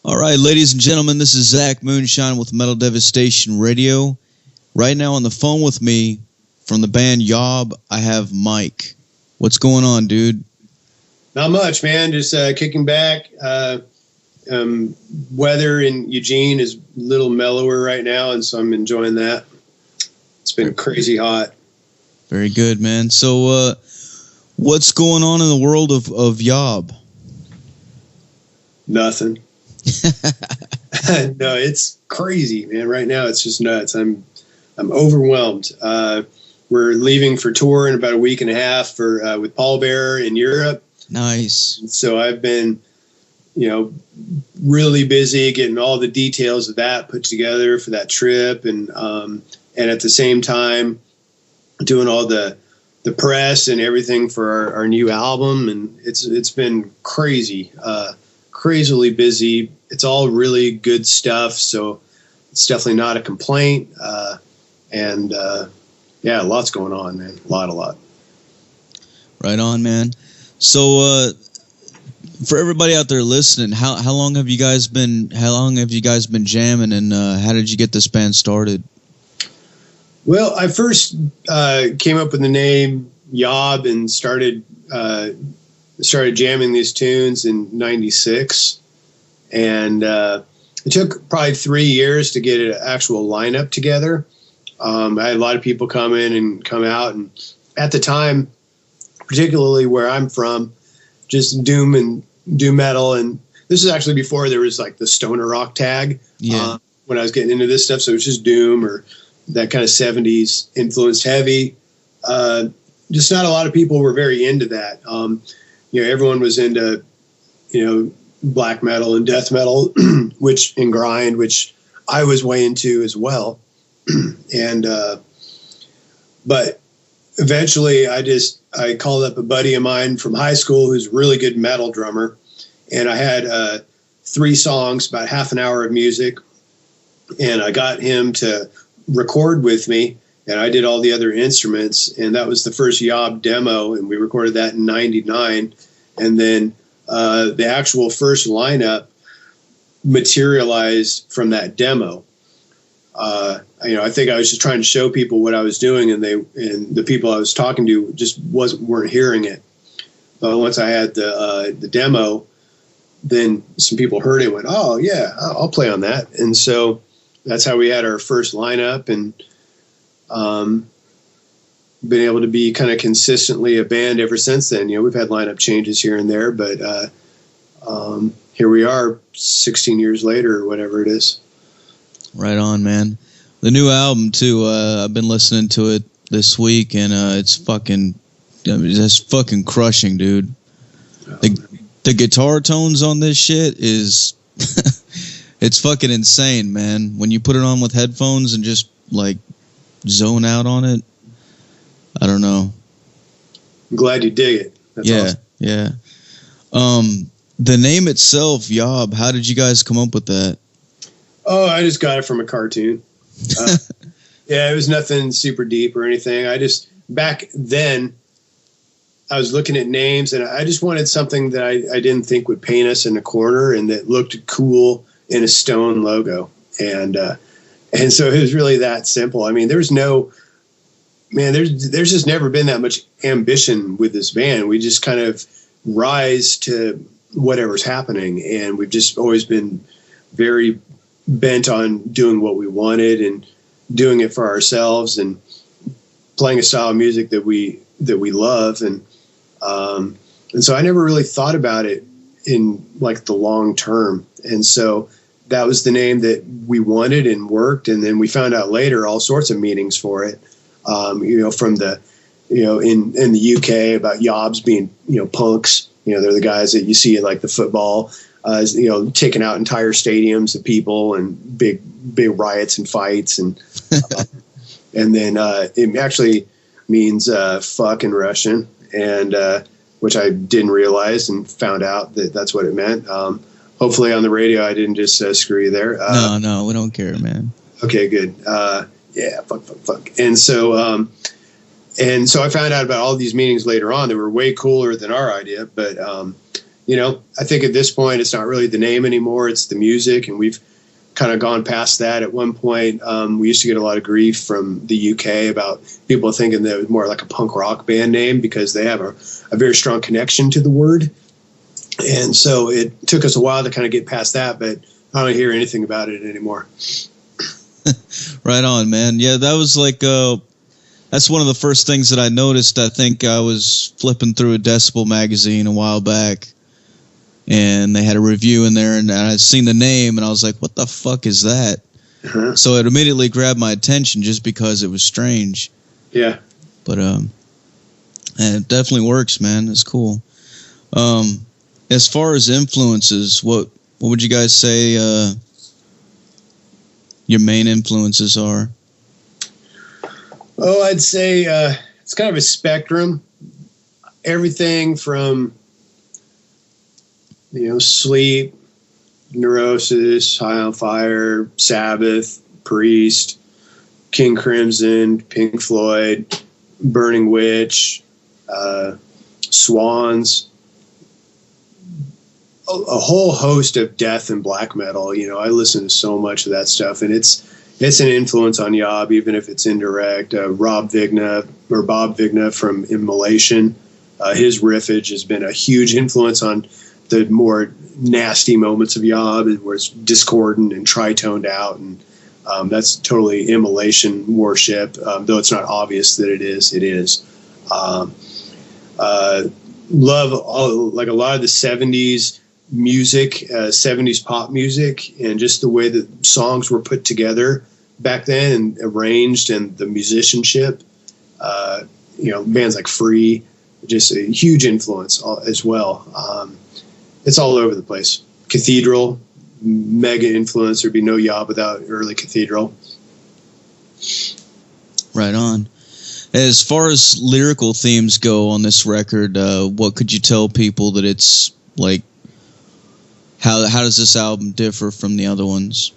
All right, ladies and gentlemen, this is Zach Moonshine with Metal Devastation Radio. Right now on the phone with me from the band YOB, I have Mike. What's going on, dude? Not much, man. Just kicking back. Weather in Eugene is a little mellower right now, and so I'm enjoying that. It's been crazy hot. Very good, man. So what's going on in the world of YOB? Nothing. No, it's crazy, man. Right now, it's just nuts. I'm overwhelmed. We're leaving for tour in about a week and a half for with Paul Bearer in Europe. Nice. So I've been, really busy getting all the details of that put together for that trip, and at the same time doing all the press and everything for our new album, and it's been crazy. Crazily busy. It's all really good stuff, so it's definitely not a complaint. Yeah, lots going on, man. A lot. Right on, man. So for everybody out there listening, how long have you guys been jamming, and how did you get this band started? Well, I first came up with the name YOB and started jamming these tunes in '96, and it took probably 3 years to get an actual lineup together. I had a lot of people come in and come out, and at the time, particularly where I'm from, just doom metal, and this is actually before there was like the stoner rock tag. Yeah. When I was getting into this stuff, so it was just doom or that kind of 70s influenced heavy. Just not a lot of people were very into that. Everyone was into, black metal and death metal, and grind, which I was way into as well. And, but eventually I called up a buddy of mine from high school who's a really good metal drummer. And I had 3 songs, about half an hour of music. And I got him to record with me, and I did all the other instruments. And that was the first YOB demo, and we recorded that in '99. And then the actual first lineup materialized from that demo. I think I was just trying to show people what I was doing, and the people I was talking to just weren't hearing it. But once I had the demo, then some people heard it and went, "Oh yeah, I'll play on that." And so that's how we had our first lineup, and been able to be kind of consistently a band ever since then. We've had lineup changes here and there, but here we are 16 years later or whatever it is. Right on, man. The new album too. I've been listening to it this week, and it's fucking crushing, dude. The guitar tones on this shit is it's fucking insane, man. When you put it on with headphones and just like zone out on it, I don't know. I'm glad you dig it. That's awesome. Yeah. The name itself, YOB, how did you guys come up with that? Oh, I just got it from a cartoon. Yeah, it was nothing super deep or anything. Back then, I was looking at names, and I just wanted something that I didn't think would paint us in a corner and that looked cool in a stone logo. And so it was really that simple. I mean, there's just never been that much ambition with this band. We just kind of rise to whatever's happening, and we've just always been very bent on doing what we wanted and doing it for ourselves and playing a style of music that we love. And so I never really thought about it in like the long term. And so that was the name that we wanted and worked. And then we found out later all sorts of meanings for it. From the, in the UK about YOBs being, punks. They're the guys that you see at like the football, taking out entire stadiums of people and big riots and fights. And and then it actually means fuck in Russian, and which I didn't realize and found out that that's what it meant. Hopefully on the radio I didn't just screw you there. No, we don't care, man. Okay, good. Yeah, fuck. And so I found out about all these meanings later on that were way cooler than our idea. But, I think at this point it's not really the name anymore, it's the music, and we've kind of gone past that. At one point, we used to get a lot of grief from the UK about people thinking that it was more like a punk rock band name because they have a very strong connection to the word. And so it took us a while to kind of get past that, but I don't hear anything about it anymore. Right on, man. Yeah, that was like, that's one of the first things that I noticed. I think I was flipping through a Decibel magazine a while back, and they had a review in there, and I'd seen the name, and I was like, what the fuck is that? Uh-huh. So it immediately grabbed my attention just because it was strange. Yeah. But it definitely works, man. It's cool. As far as influences, what would you guys say your main influences are? Oh, I'd say it's kind of a spectrum. Everything from, Sleep, Neurosis, High on Fire, Sabbath, Priest, King Crimson, Pink Floyd, Burning Witch, Swans, a whole host of death and black metal. I listen to so much of that stuff, and it's an influence on YOB, even if it's indirect. Bob Vigna from Immolation, his riffage has been a huge influence on the more nasty moments of YOB, where it's discordant and tritoned out, and that's totally Immolation worship, though it's not obvious that it is. It is. Love like a lot of the 70s music, 70s pop music, and just the way that songs were put together back then and arranged, and the musicianship. Bands like Free, just a huge influence as well. It's all over the place. Cathedral, mega influence. There'd be no YOB without early Cathedral. Right on. As far as lyrical themes go on this record, what could you tell people that it's like? How does this album differ from the other ones?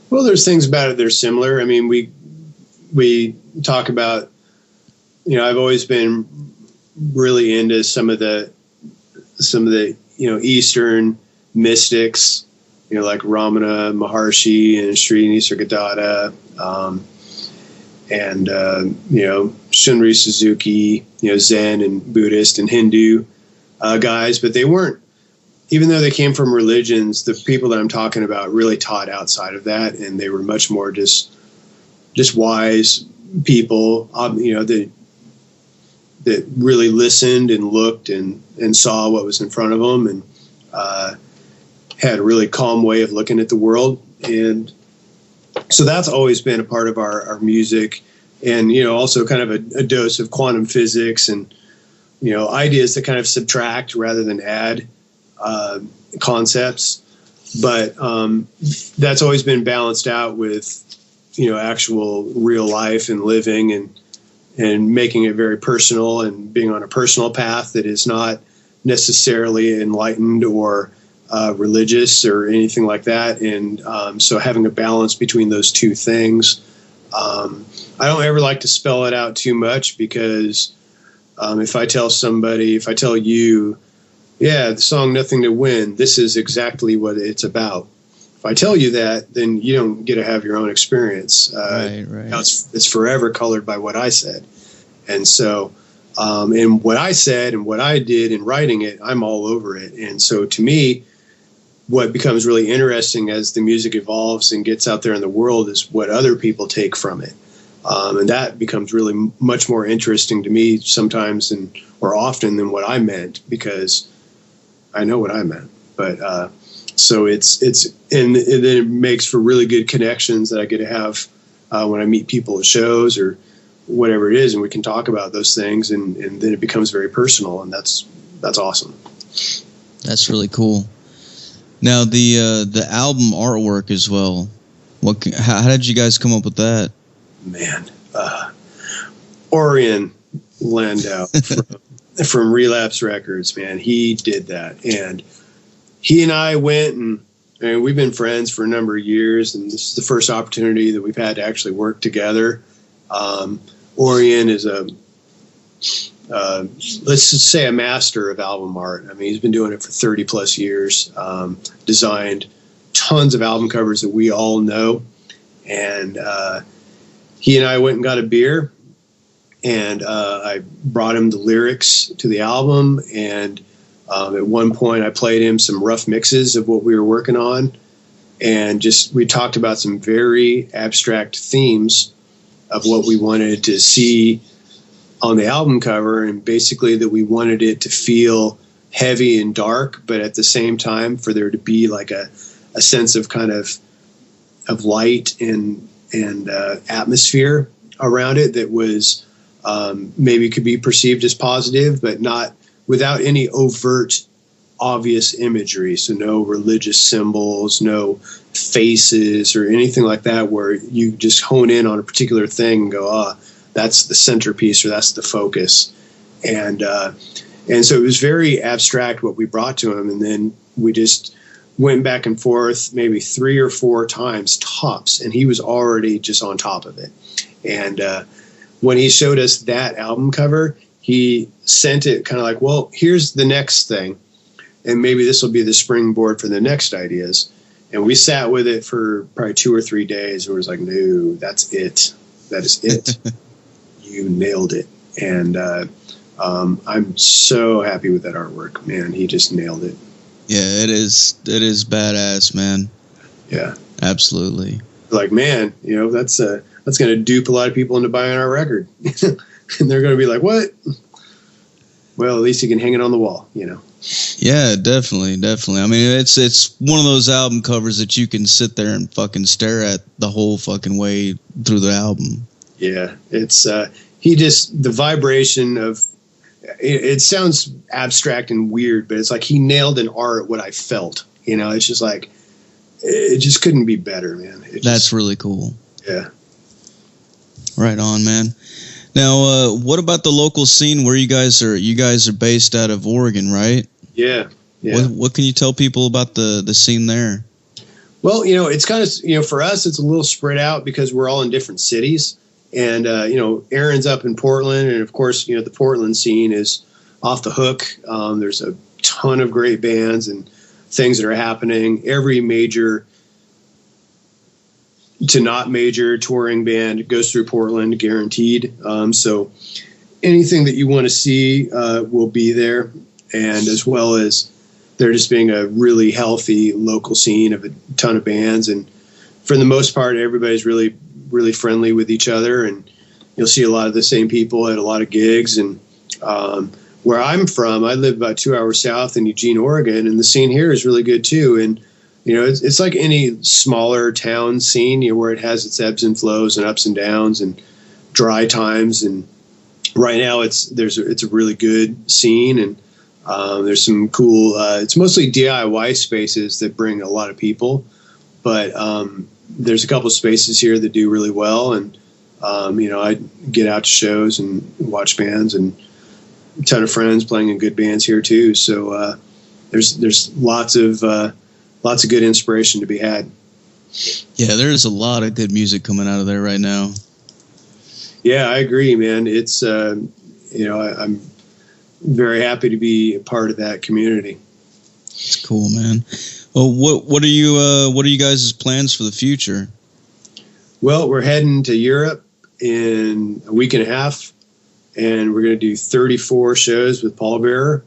Well, there's things about it that are similar. I mean, we talk about, I've always been really into some of the Eastern mystics, like Ramana Maharshi and Sri Nisargadatta, and Shunryu Suzuki, Zen and Buddhist and Hindu guys, but they weren't. Even though they came from religions, the people that I'm talking about really taught outside of that, and they were much more just wise people, that really listened and looked and saw what was in front of them, and had a really calm way of looking at the world. And so that's always been a part of our music, and also kind of a dose of quantum physics and ideas that kind of subtract rather than add concepts, but that's always been balanced out with actual real life and living and making it very personal and being on a personal path that is not necessarily enlightened or religious or anything like that. And so having a balance between those two things. I don't ever like to spell it out too much, because if I tell you, yeah, the song Nothing to Win, this is exactly what it's about. If I tell you that, then you don't get to have your own experience. Right. It's forever colored by what I said. And so, and what I said and what I did in writing it, I'm all over it. And so to me, what becomes really interesting as the music evolves and gets out there in the world is what other people take from it. And that becomes really much more interesting to me sometimes or often than what I meant, because I know what I meant. But so it's and then it makes for really good connections that I get to have when I meet people at shows or whatever it is, and we can talk about those things, and then it becomes very personal, and that's awesome. That's really cool. Now the album artwork as well. How did you guys come up with that? Man, Orion Landau from Relapse Records, man, he did that, and he and I went and we've been friends for a number of years, and this is the first opportunity that we've had to actually work together. Orion is let's just say a master of album art. I mean, he's been doing it for 30 plus years, designed tons of album covers that we all know. And he and I went and got a beer, and I brought him the lyrics to the album. And at one point I played him some rough mixes of what we were working on. And we talked about some very abstract themes of what we wanted to see on the album cover, and basically that we wanted it to feel heavy and dark, but at the same time for there to be like a sense of kind of light and atmosphere around it that was maybe could be perceived as positive, but not without any overt, obvious imagery. So no religious symbols, no faces or anything like that, where you just hone in on a particular thing and go, that's the centerpiece, or that's the focus. And so it was very abstract what we brought to him. And then we just went back and forth maybe 3 or 4 times tops, and he was already just on top of it. And when he showed us that album cover, he sent it kind of like, well, here's the next thing, and maybe this will be the springboard for the next ideas. And we sat with it for probably 2 or 3 days, and it was like, no, that's it. That is it. You nailed it. And I'm so happy with that artwork, man. He just nailed it. Yeah, it is badass, man. Yeah, absolutely. Like, man, that's going to dupe a lot of people into buying our record. And they're going to be like, what? Well, at least you can hang it on the wall, Yeah, definitely. I mean, it's one of those album covers that you can sit there and fucking stare at the whole fucking way through the album. Yeah, it's the vibration of it sounds abstract and weird, but it's like he nailed in art what I felt. It's just like it just couldn't be better, man. That's really cool. Yeah. Right on, man. Now, what about the local scene where you guys are? You guys are based out of Oregon, right? Yeah. What can you tell people about the scene there? Well, it's kind of, for us, it's a little spread out because we're all in different cities. And, Aaron's up in Portland. And, of course, the Portland scene is off the hook. There's a ton of great bands and things that are happening. Every major to not major touring band goes through Portland, guaranteed. So anything that you want to see will be there. And as well as there just being a really healthy local scene of a ton of bands. And for the most part, everybody's really, really friendly with each other. And you'll see a lot of the same people at a lot of gigs. And where I'm from, I live about 2 hours south in Eugene, Oregon. And the scene here is really good too. And it's like any smaller town scene, where it has its ebbs and flows and ups and downs and dry times. And right now it's a really good scene, and there's some cool. It's mostly DIY spaces that bring a lot of people, but there's a couple spaces here that do really well. And I get out to shows and watch bands, and a ton of friends playing in good bands here too. So there's lots of good inspiration to be had. Yeah, there's a lot of good music coming out of there right now. Yeah, I agree, man. It's I'm very happy to be a part of that community. It's cool, man. Well, what are you guys' plans for the future? Well, we're heading to Europe in a week and a half, and we're going to do 34 shows with Pallbearer.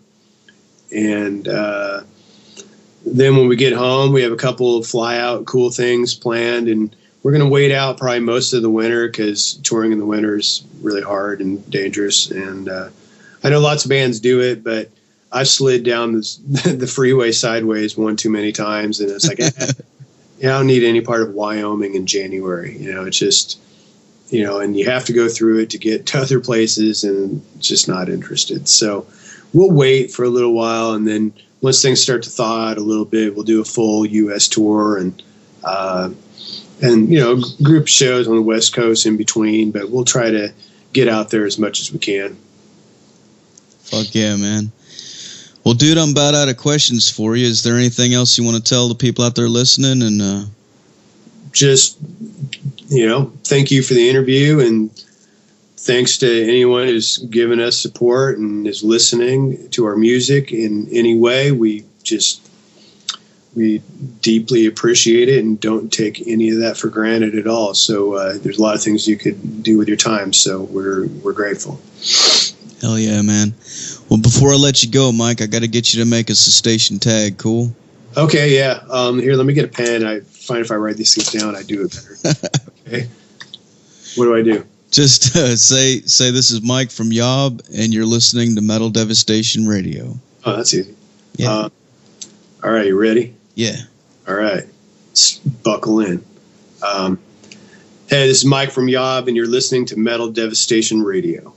And then when we get home, we have a couple of fly out cool things planned, and we're going to wait out probably most of the winter because touring in the winter is really hard and dangerous. And I know lots of bands do it, but I've slid down the freeway sideways one too many times, and it's like, I don't need any part of Wyoming in January. It's just, and you have to go through it to get to other places, and just not interested. So we'll wait for a little while, and then once things start to thaw out a little bit, we'll do a full U.S. tour and group shows on the West Coast in between. But we'll try to get out there as much as we can. Fuck yeah, man. Well, dude, I'm about out of questions for you. Is there anything else you want to tell the people out there listening? And just, thank you for the interview, and thanks to anyone who's given us support and is listening to our music in any way. We deeply appreciate it and don't take any of that for granted at all. So there's a lot of things you could do with your time. So we're grateful. Hell yeah, man. Well, before I let you go, Mike, I got to get you to make us a station tag. Cool? Okay, yeah. Here, let me get a pen. I find if I write these things down, I do it better. Okay. What do I do? Just say this is Mike from YOB, and you're listening to Metal Devastation Radio. Oh, that's easy. Yeah. All right, you ready? Yeah. All right. Let's buckle in. Hey, this is Mike from YOB, and you're listening to Metal Devastation Radio.